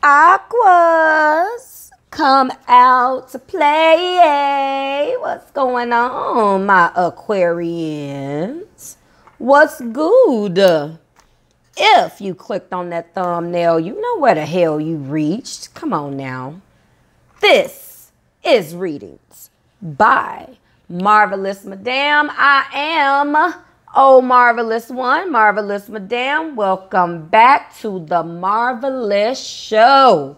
Aquas, come out to play. What's going on, my Aquarians? What's good? If you clicked on that thumbnail, you know where the hell you reached. Come on now. This is Readings by Marvelous Madame. I am Marvelous One, Marvelous Madame. Welcome back to the Marvelous Show.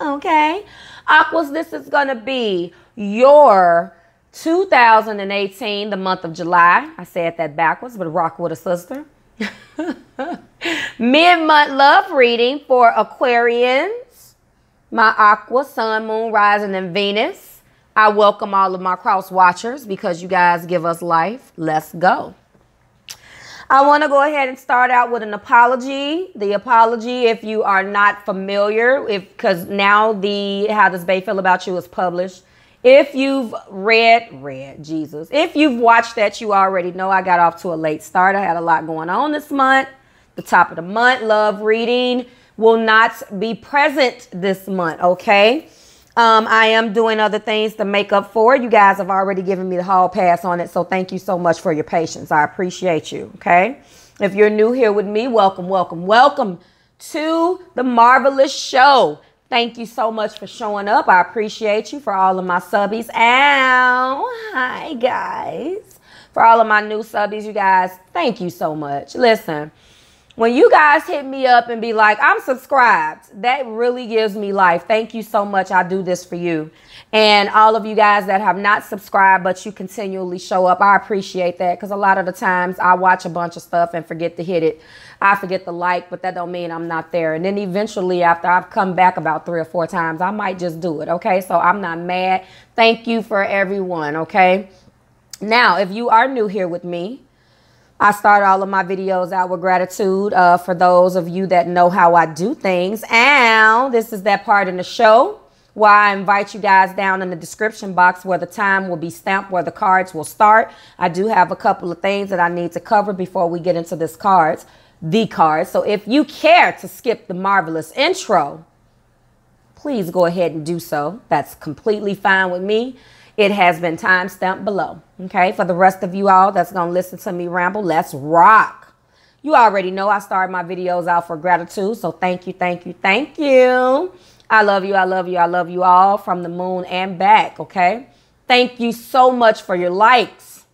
Okay. Aquas, this is going to be your 2018, the month of July. I said that backwards, but rock with a sister. Mid-month love reading for Aquarians, my Aqua, Sun, Moon, Rising, and Venus. I welcome all of my cross watchers because you guys give us life. Let's go. I want to go ahead and start out with an apology. The apology, if you are not familiar, because now the How Does Bae Feel About You is published. If you've if you've watched that, you already know I got off to a late start. I had a lot going on this month. The top of the month, love reading will not be present this month, okay? I am doing other things to make up for it. You guys have already given me the hall pass on it, so thank you so much for your patience. I appreciate you, okay? If you're new here with me, welcome, welcome, welcome to the Marvelous Show. Thank you so much for showing up. I appreciate you. For all of my subbies. Ow. Hi, guys. For all of my new subbies, you guys, thank you so much. Listen. When you guys hit me up and be like, I'm subscribed, that really gives me life. Thank you so much. I do this for you. And all of you guys that have not subscribed, but you continually show up, I appreciate that. Because a lot of the times I watch a bunch of stuff and forget to hit it. I forget to like, but that don't mean I'm not there. And then eventually after I've come back about 3 or 4 times, I might just do it. Okay, so I'm not mad. Thank you for everyone. Okay, now if you are new here with me, I start all of my videos out with gratitude for those of you that know how I do things. And this is that part in the show where I invite you guys down in the description box where the time will be stamped, where the cards will start. I do have a couple of things that I need to cover before we get into the cards. So if you care to skip the marvelous intro, please go ahead and do so. That's completely fine with me. It has been time stamped below. Okay, for the rest of you all that's going to listen to me ramble, let's rock. You already know I start my videos out for gratitude. So thank you, thank you, thank you. I love you, I love you, I love you all from the moon and back. Okay, thank you so much for your likes.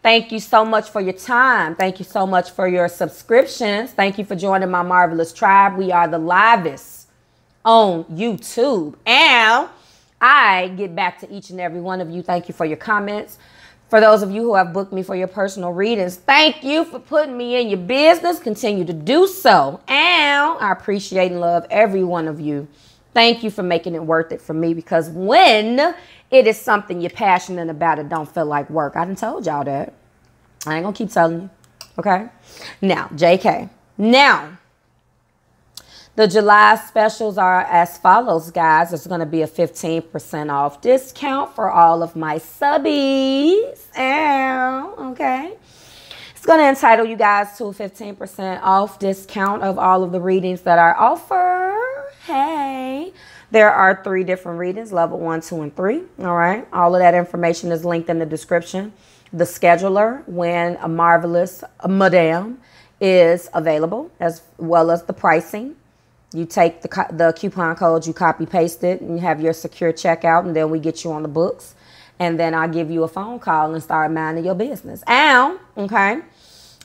Thank you so much for your time. Thank you so much for your subscriptions. Thank you for joining my marvelous tribe. We are the livest on YouTube. And I get back to each and every one of you. Thank you for your comments. For those of you who have booked me for your personal readings, thank you for putting me in your business. Continue to do so. And I appreciate and love every one of you. Thank you for making it worth it for me, because when it is something you're passionate about, it don't feel like work. I done told y'all that. I ain't gonna keep telling you. Okay? Now, JK. Now, the July specials are as follows, guys. There's going to be a 15% off discount for all of my subbies. Okay. It's going to entitle you guys to a 15% off discount of all of the readings that I offer. Hey. There are 3 different readings, level 1, 2, and 3. All right. All of that information is linked in the description. The scheduler, when a marvelous madame, is available, as well as the pricing. You take the coupon code, you copy paste it, and you have your secure checkout, and then we get you on the books. And then I give you a phone call and start minding your business. Okay,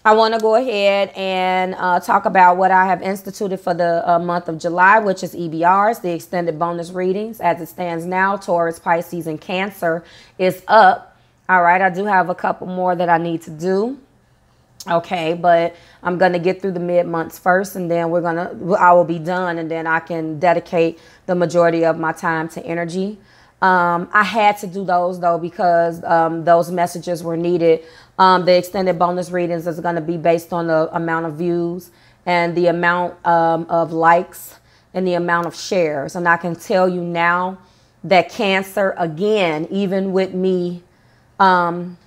I want to go ahead and talk about what I have instituted for the month of July, which is EBRs, the extended bonus readings. As it stands now, Taurus, Pisces, and Cancer is up. All right, I do have a couple more that I need to do. Okay, but I'm going to get through the mid-months first, and then I will be done, and then I can dedicate the majority of my time to energy. I had to do those, though, because those messages were needed. The extended bonus readings is going to be based on the amount of views and the amount of likes and the amount of shares. And I can tell you now that Cancer, again, even with me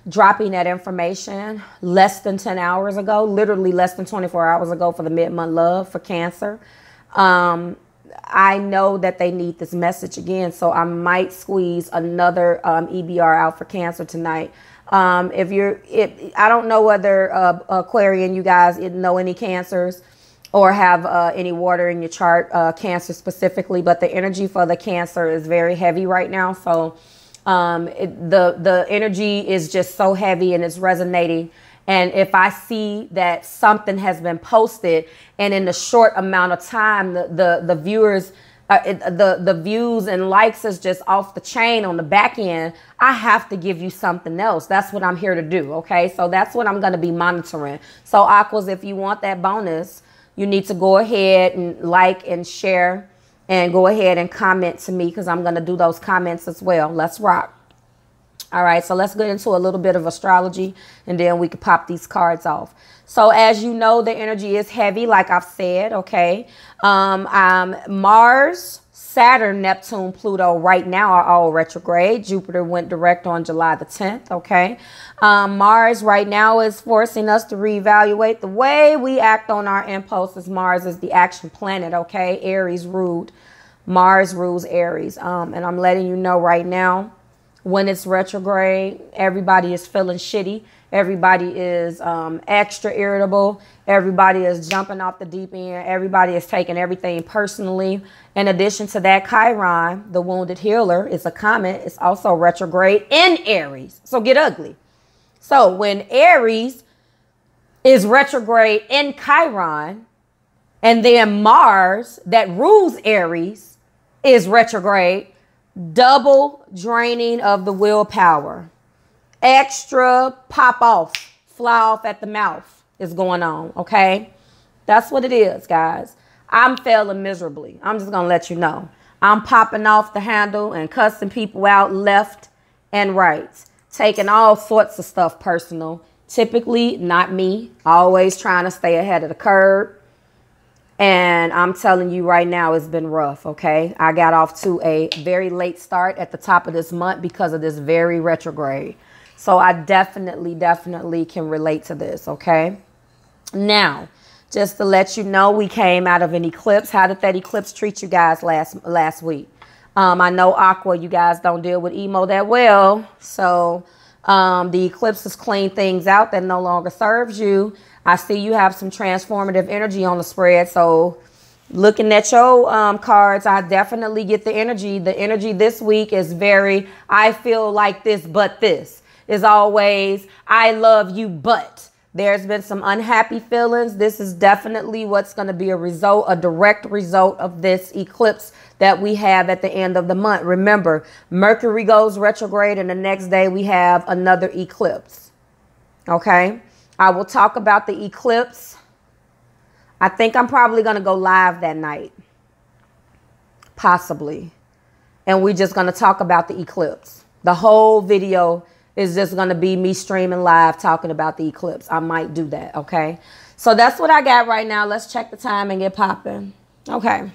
dropping that information less than 10 hours ago, literally less than 24 hours ago for the mid-month love for Cancer, I know that they need this message again, so I might squeeze another EBR out for Cancer tonight. I don't know whether Aquarian, you guys know any Cancers or have any water in your chart, Cancer specifically, but the energy for the Cancer is very heavy right now. So the energy is just so heavy and it's resonating. And if I see that something has been posted and in a short amount of time, the viewers, the views and likes is just off the chain on the back end, I have to give you something else. That's what I'm here to do. Okay. So that's what I'm going to be monitoring. So Aquas, if you want that bonus, you need to go ahead and like and share and go ahead and comment to me, because I'm going to do those comments as well. Let's rock. All right, so let's get into a little bit of astrology and then we can pop these cards off. So as you know, the energy is heavy, like I've said, okay? Mars, Saturn, Neptune, Pluto right now are all retrograde. Jupiter went direct on July the 10th, okay? Mars right now is forcing us to reevaluate the way we act on our impulses. Mars is the action planet, okay? Aries ruled. Mars rules Aries. And I'm letting you know right now, when it's retrograde, everybody is feeling shitty. Everybody is extra irritable. Everybody is jumping off the deep end. Everybody is taking everything personally. In addition to that, Chiron, the wounded healer, is a comet. It's also retrograde in Aries. So get ugly. So when Aries is retrograde in Chiron, and then Mars, that rules Aries, is retrograde, double draining of the willpower. Extra pop off, fly off at the mouth is going on, okay? That's what it is, guys. I'm failing miserably. I'm just going to let you know. I'm popping off the handle and cussing people out left and right. Taking all sorts of stuff personal. Typically, not me. Always trying to stay ahead of the curve. And I'm telling you right now, it's been rough, okay? I got off to a very late start at the top of this month because of this very retrograde. So I definitely can relate to this, okay? Now, just to let you know, we came out of an eclipse. How did that eclipse treat you guys last week? I know Aqua, you guys don't deal with emo that well. So the eclipse has cleaned things out that no longer serves you. I see you have some transformative energy on the spread. So looking at your cards, I definitely get the energy. The energy this week is very, I feel like this, but this is always, I love you, but there's been some unhappy feelings. This is definitely what's going to be a result, a direct result of this eclipse that we have at the end of the month. Remember, Mercury goes retrograde and the next day we have another eclipse. Okay. I will talk about the eclipse. I think I'm probably going to go live that night. Possibly. And we're just going to talk about the eclipse. The whole video is just going to be me streaming live talking about the eclipse. I might do that, okay? So that's what I got right now. Let's check the time and get popping. Okay.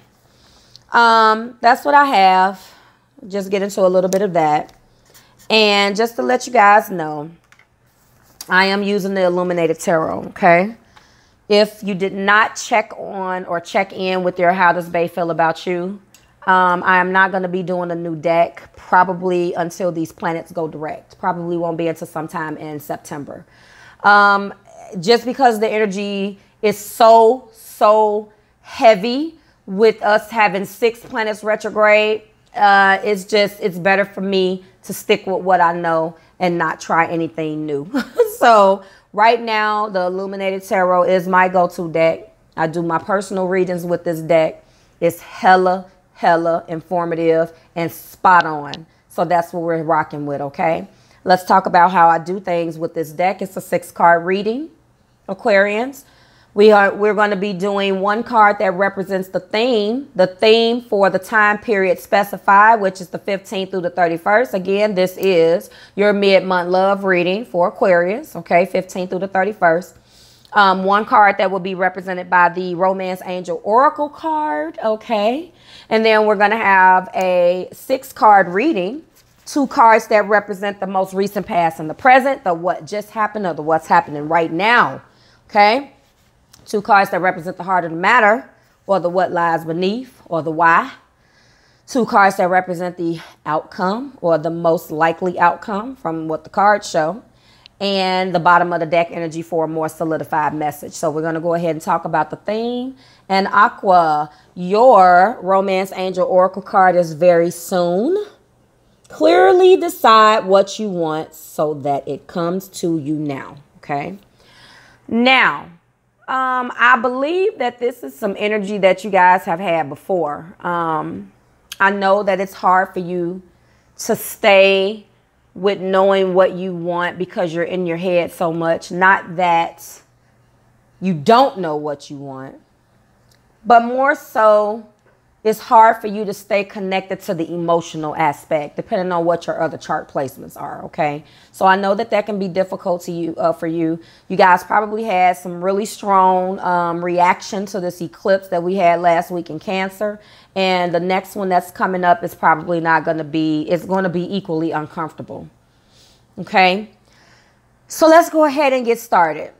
That's what I have. Just get into a little bit of that. And just to let you guys know, I am using the Illuminated Tarot, okay? If you did not check on or check in with your How Does Bae Feel About You, I am not going to be doing a new deck probably until these planets go direct. Probably won't be until sometime in September. Just because the energy is so heavy with us having 6 planets retrograde, it's better for me to stick with what I know and not try anything new. So right now, the Illuminated Tarot is my go-to deck. I do my personal readings with this deck. It's hella informative and spot on. So that's what we're rocking with, okay? Let's talk about how I do things with this deck. It's a 6-card reading, Aquarians. We're going to be doing one card that represents the theme for the time period specified, which is the 15th through the 31st. Again, this is your mid-month love reading for Aquarius, okay, 15th through the 31st. One card that will be represented by the Romance Angel Oracle card, okay? And then we're going to have a 6-card reading, 2 cards that represent the most recent past and the present, the what just happened or the what's happening right now, okay? 2 cards that represent the heart of the matter, or the what lies beneath, or the why. 2 cards that represent the outcome or the most likely outcome from what the cards show. And the bottom of the deck energy for a more solidified message. So we're going to go ahead and talk about the theme. And Aqua, your Romance Angel Oracle card is very soon. Clearly decide what you want so that it comes to you now. Okay. Now, I believe that this is some energy that you guys have had before. I know that it's hard for you to stay with knowing what you want because you're in your head so much. Not that you don't know what you want, but more so it's hard for you to stay connected to the emotional aspect, depending on what your other chart placements are, okay? So I know that that can be difficult to you, for you. You guys probably had some really strong reaction to this eclipse that we had last week in Cancer. And the next one that's coming up is probably not going to be, it's going to be equally uncomfortable, okay? So let's go ahead and get started.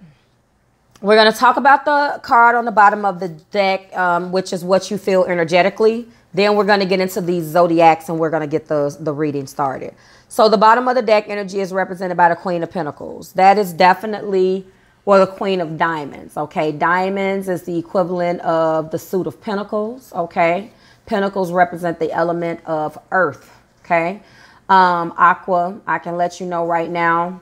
We're going to talk about the card on the bottom of the deck, which is what you feel energetically. Then we're going to get into these zodiacs and we're going to get the reading started. So the bottom of the deck energy is represented by the Queen of Pentacles. That is definitely, well, the Queen of Diamonds, okay? Diamonds is the equivalent of the suit of Pentacles, okay? Pentacles represent the element of earth, okay? Aqua, I can let you know right now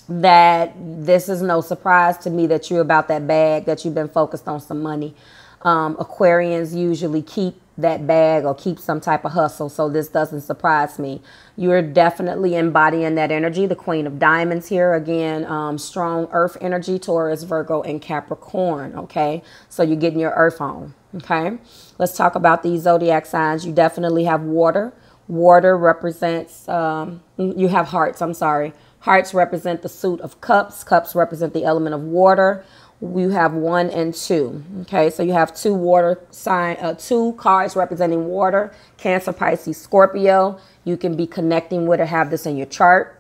that this is no surprise to me that you're about that bag, that you've been focused on some money. Aquarians usually keep that bag or keep some type of hustle, so this doesn't surprise me. You're definitely embodying that energy. The Queen of Diamonds here, again, strong earth energy, Taurus, Virgo, and Capricorn, okay? So you're getting your earth on, okay? Let's talk about these zodiac signs. You definitely have water. Water represents, you have hearts, I'm sorry. Hearts represent the suit of cups. Cups represent the element of water. You have 1 and 2. Okay, so you have 2 water sign, 2 cards representing water. Cancer, Pisces, Scorpio. You can be connecting with or have this in your chart.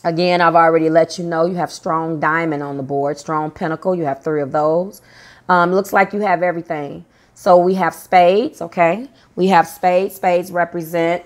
Again, I've already let you know you have strong diamond on the board. Strong pentacle. You have 3 of those. Looks like you have everything. So we have spades. Okay, we have spades. Spades represent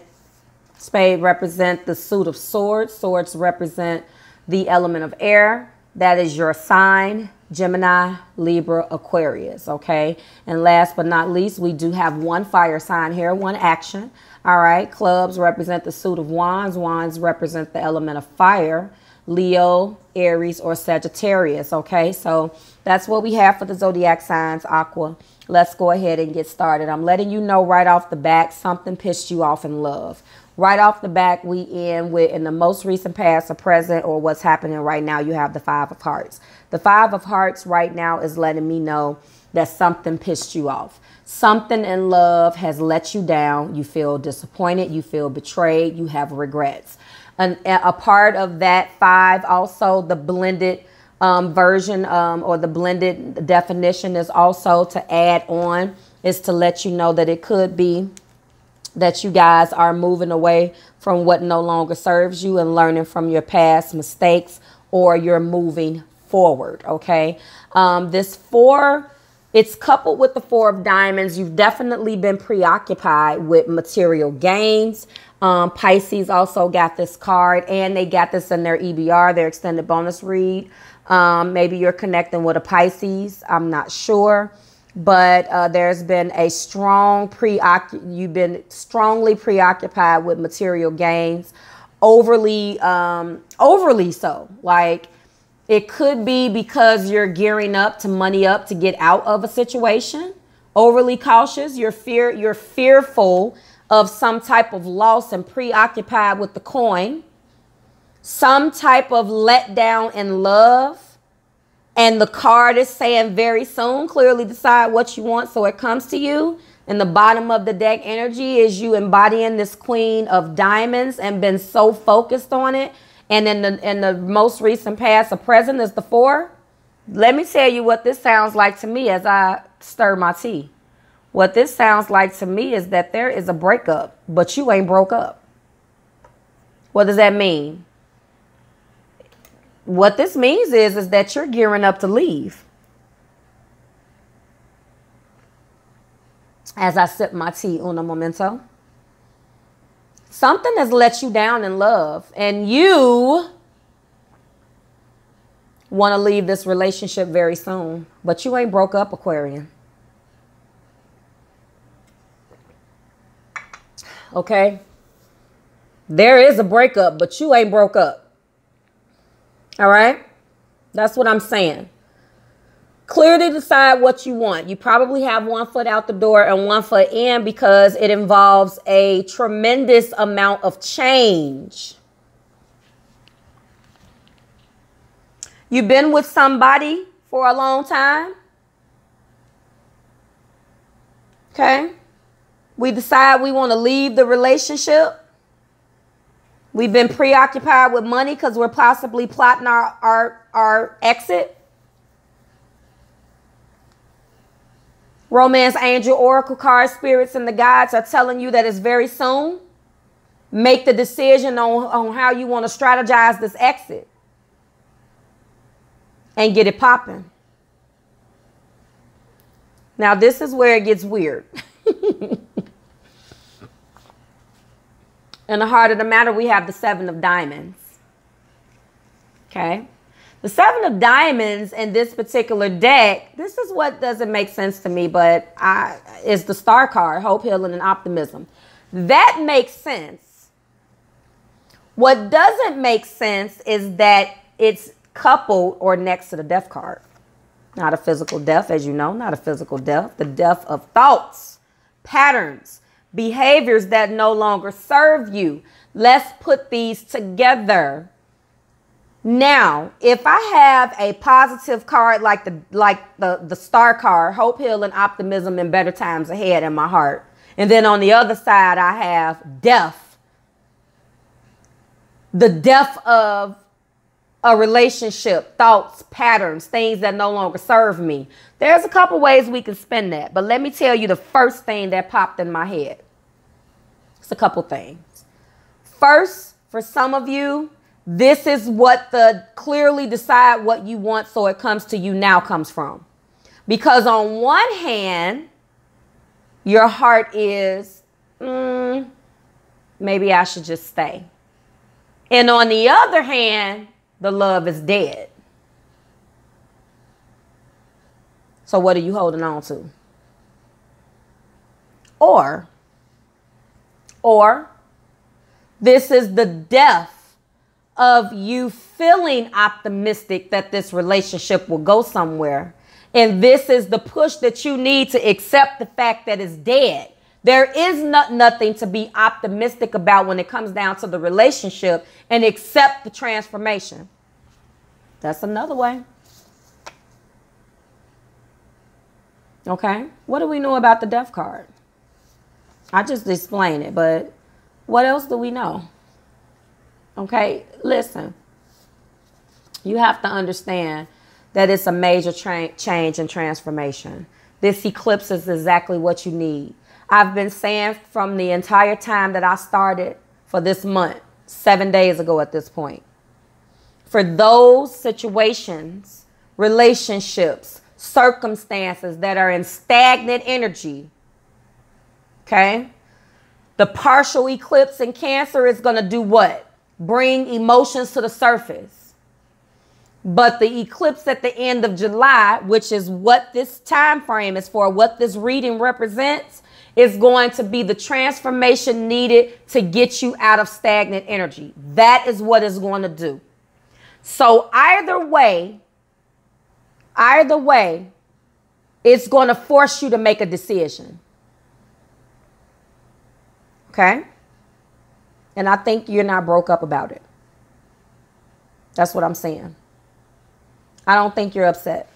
the suit of swords. Swords represent the element of air. That is your sign, Gemini, Libra, Aquarius, okay? And last but not least, we do have 1 fire sign here, 1 action. All right, clubs represent the suit of wands. Wands represent the element of fire, Leo, Aries, or Sagittarius, okay? So that's what we have for the zodiac signs, Aqua. Let's go ahead and get started. I'm letting you know right off the bat, something pissed you off in love. Right off the back, we end with, in the most recent past or present or what's happening right now, you have the 5 of Hearts. The 5 of Hearts right now is letting me know that something pissed you off. Something in love has let you down. You feel disappointed. You feel betrayed. You have regrets. And a part of that 5, also the blended version or the blended definition is also to add on, is to let you know that it could be that you guys are moving away from what no longer serves you and learning from your past mistakes, or you're moving forward, okay? This 4, it's coupled with the 4 of diamonds. You've definitely been preoccupied with material gains. Pisces also got this card, and they got this in their EBR, their extended bonus read. Maybe you're connecting with a Pisces. I'm not sure. But there's been a strong you've been strongly preoccupied with material gains, overly so. Like, it could be because you're gearing up to money up to get out of a situation. Overly cautious. You're fearful of some type of loss and preoccupied with the coin. Some type of letdown in love. And the card is saying very soon. Clearly decide what you want so it comes to you. And the bottom of the deck energy is you embodying this Queen of Diamonds and been so focused on it. And in the most recent past or present is the 4. Let me tell you what this sounds like to me as I stir my tea. What this sounds like to me is that there is a breakup, but you ain't broke up. What does that mean? What this means is that you're gearing up to leave. as I sip my tea, uno momento. Something has let you down in love, and you want to leave this relationship very soon, but you ain't broke up, Aquarian. Okay? There is a breakup, but you ain't broke up. All right? That's what I'm saying. Clearly decide what you want. You probably have one foot out the door and one foot in because it involves a tremendous amount of change. You've been with somebody for a long time. Okay? We decide we want to leave the relationship. We've been preoccupied with money because we're possibly plotting our exit. Romance angel, oracle card, spirits, and the guides are telling you that it's very soon. Make the decision on how you want to strategize this exit. And get it popping. Now, this is where it gets weird. In the heart of the matter, we have the 7 of diamonds. Okay? The 7 of diamonds in this particular deck, this is what doesn't make sense to me, but is the star card, hope, healing, and optimism. That makes sense. What doesn't make sense is that it's coupled or next to the death card. Not a physical death, as you know, not a physical death. The death of thoughts, patterns, behaviors that no longer serve you. Let's put these together. Now, if I have a positive card like the star card, hope, healing, optimism, and better times ahead in my heart, and then on the other side I have death, the death of a relationship, thoughts, patterns, things that no longer serve me. There's a couple ways we can spin that, but let me tell you the first thing that popped in my head. It's a couple things. First, for some of you, this is what the clearly decide what you want so it comes to you now comes from. Because on one hand, your heart is, maybe I should just stay. And on the other hand, the love is dead. So what are you holding on to? Or this is the death of you feeling optimistic that this relationship will go somewhere. And this is the push that you need to accept the fact that it's dead. There is nothing to be optimistic about when it comes down to the relationship, and accept the transformation. That's another way. Okay. What do we know about the death card? I just explained it, but what else do we know? Okay. Listen, you have to understand that it's a major change and transformation. This eclipse is exactly what you need. I've been saying from the entire time that I started for this month, 7 days ago at this point. For those situations, relationships, circumstances that are in stagnant energy, okay? The partial eclipse in Cancer is going to do what? Bring emotions to the surface. But the eclipse at the end of July, which is what this time frame is for, what this reading represents, is going to be the transformation needed to get you out of stagnant energy. That is what it's going to do. So either way, it's going to force you to make a decision. Okay? And I think you're not broke up about it. That's what I'm saying. I don't think you're upset.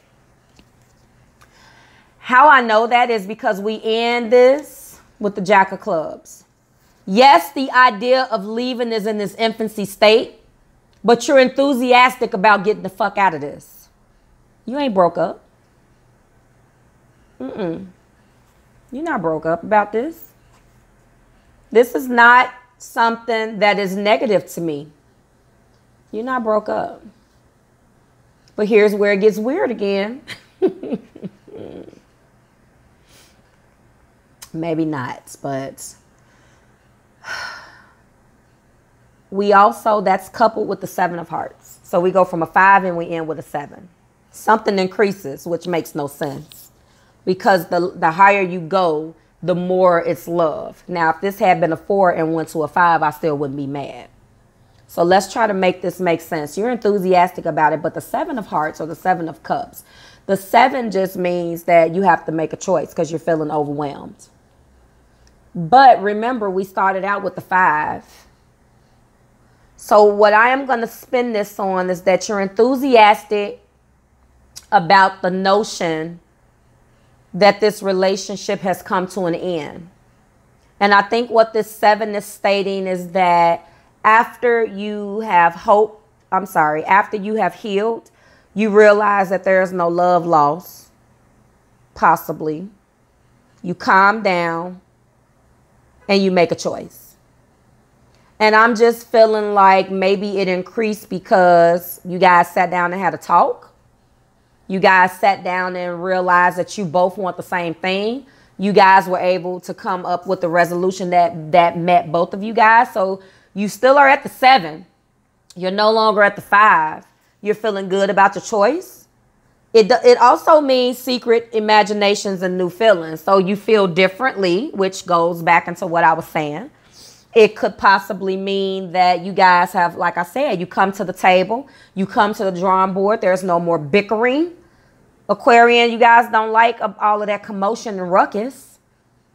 How I know that is because we end this with the Jack of Clubs. Yes, the idea of leaving is in this infancy state, but you're enthusiastic about getting the fuck out of this. You ain't broke up. You're not broke up about this. This is not something that is negative to me. You're not broke up. But here's where it gets weird again. Maybe not, but we also, that's coupled with the 7 of hearts. So we go from a 5 and we end with a 7. Something increases, which makes no sense. Because the higher you go, the more it's love. Now, if this had been a 4 and went to a 5, I still wouldn't be mad. So let's try to make this make sense. You're enthusiastic about it, but the 7 of hearts or the 7 of cups, the 7 just means that you have to make a choice because you're feeling overwhelmed. But remember, we started out with the 5. So what I am going to spin this on is that you're enthusiastic about the notion that this relationship has come to an end. And I think what this 7 is stating is that after you have after you have healed, you realize that there is no love lost, possibly. You calm down and you make a choice. And I'm just feeling like maybe it increased because you guys sat down and had a talk. You guys sat down and realized that you both want the same thing. You guys were able to come up with a resolution that met both of you guys. So you still are at the 7. You're no longer at the 5. You're feeling good about your choice. It also means secret imaginations and new feelings. So you feel differently, which goes back into what I was saying. It could possibly mean that you guys have, like I said, you come to the table, you come to the drawing board. There's no more bickering. Aquarian, you guys don't like all of that commotion and ruckus.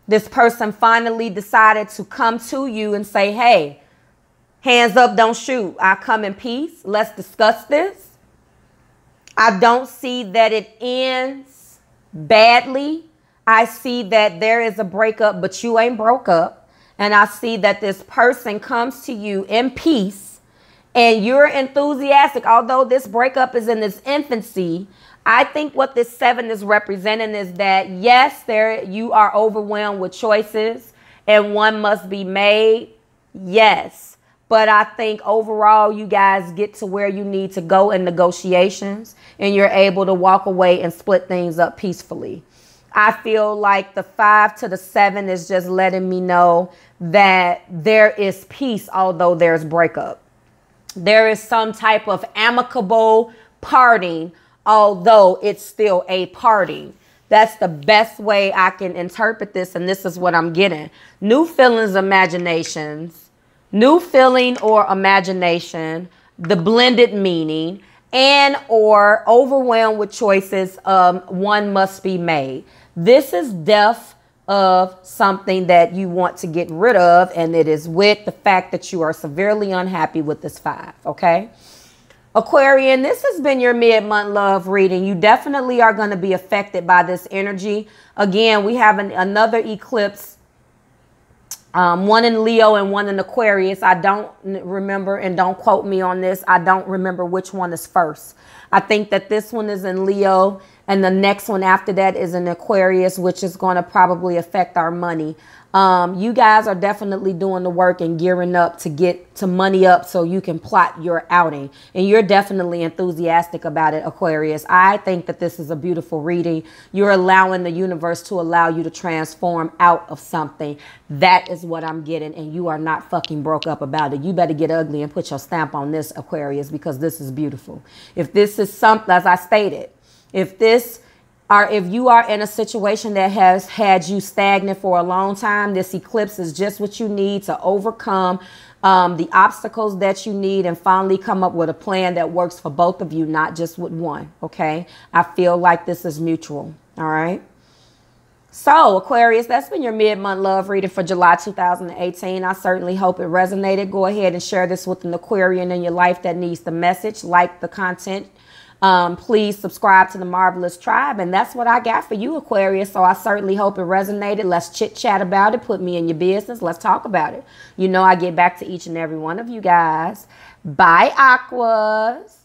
This person finally decided to come to you and say, hey, hands up, don't shoot. I come in peace. Let's discuss this. I don't see that it ends badly. I see that there is a breakup, but you ain't broke up. And I see that this person comes to you in peace and you're enthusiastic. Although this breakup is in its infancy, I think what this 7 is representing is that, yes, you are overwhelmed with choices and one must be made. Yes. But I think overall you guys get to where you need to go in negotiations and you're able to walk away and split things up peacefully. I feel like the 5 to the 7 is just letting me know that there is peace, although there's breakup. There is some type of amicable parting, although it's still a party. That's the best way I can interpret this, and this is what I'm getting. New feelings, imaginations, new feeling or imagination, the blended meaning, and or overwhelmed with choices, one must be made. This is death of something that you want to get rid of, and it is with the fact that you are severely unhappy with this 5, okay? Aquarian, this has been your mid-month love reading. You definitely are going to be affected by this energy. Again, we have another eclipse, one in Leo and one in Aquarius. I don't remember, and don't quote me on this, I don't remember which one is first. I think that this one is in Leo and the next one after that is in Aquarius, which is going to probably affect our money. You guys are definitely doing the work and gearing up to get to money up so you can plot your outing. And you're definitely enthusiastic about it, Aquarius. I think that this is a beautiful reading. You're allowing the universe to allow you to transform out of something. That is what I'm getting. And you are not fucking broke up about it. You better get ugly and put your stamp on this, Aquarius, because this is beautiful. If this is something, as I stated, if you are in a situation that has had you stagnant for a long time, this eclipse is just what you need to overcome the obstacles that you need and finally come up with a plan that works for both of you, not just with one, okay? I feel like this is mutual, all right? So, Aquarius, that's been your mid-month love reading for July 2018. I certainly hope it resonated. Go ahead and share this with an Aquarian in your life that needs the message. Like the content. Please subscribe to the Marvelous Tribe. And that's what I got for you, Aquarius. So I certainly hope it resonated. Let's chit chat about it. Put me in your business. Let's talk about it. You know I get back to each and every one of you guys. Bye, Aquas.